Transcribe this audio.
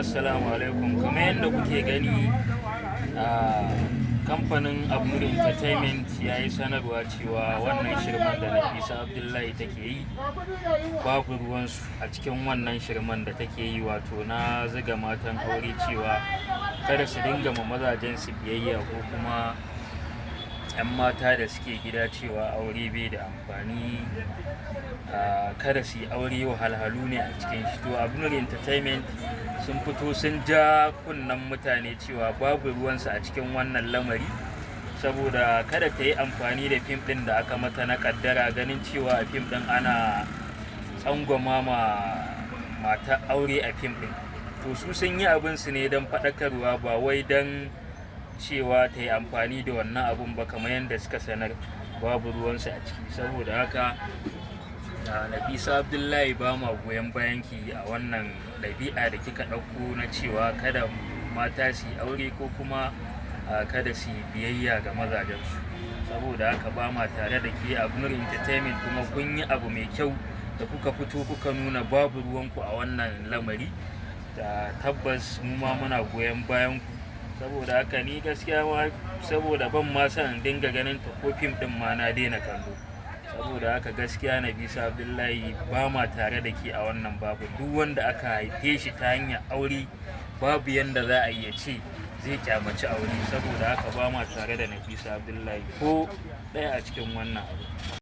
assalamu alaikum. Kamar yadda kuke gani a kamfanin Abnur Entertainment ya yi sanarwa cewa wannan shirman da Nafisa Abdullahi take yi babu ruwansu a cikin wannan shirman da take yi, wato na ziga matan aure cewa kada su dinga ma mazajen su biyayya, ko kuma 'yan mata da suke gida cewa aure bai da amfani, kada su yi aure, wahalhalu ne a cikin shi. To Abnur Entertainment sun fito sun ja kunnen mutane cewa babu ruwansu a cikin wannan lamari, saboda kada ta yi amfani da fim ɗin da aka mata na kaddara, ganin cewa a fim ɗin ana tsangwama ma mata aure a fim ɗin. To su sun yi abinsu ne don faɗakarwa, ba wai don cewa ta yi amfani da wannan abun ba, kamar yadda suka sanar babu ruwansu a ciki. Saboda haka Nafisa Abdullahi ba ma goyon bayan ki a wannan ɗabi'a da kika ɗauko na cewa kada mata su yi aure, ko kuma kada su yi biyayya ga mazajensu. Saboda haka ba ma tare da ke Abnur Entertainment, kuma kun yi abu mai kyau da kuka fito kuka nuna babu ruwanku a wannan lamari, da tabbas mu ma muna goyon bayan ku. Saboda haka ni gaskiya saboda ban ma san dinga ganin ta ko fim ɗin ma na daina kallo. Saboda haka gaskiya Nafisa Abdullahi ba ma tare da ke a wannan babu. Duk wanda aka haife shi ta hanyar aure babu yanda za a iya ce zai kyamaci aure. Saboda haka ba ma tare da Nafisa Abdullahi ko ɗaya a cikin wannan abu.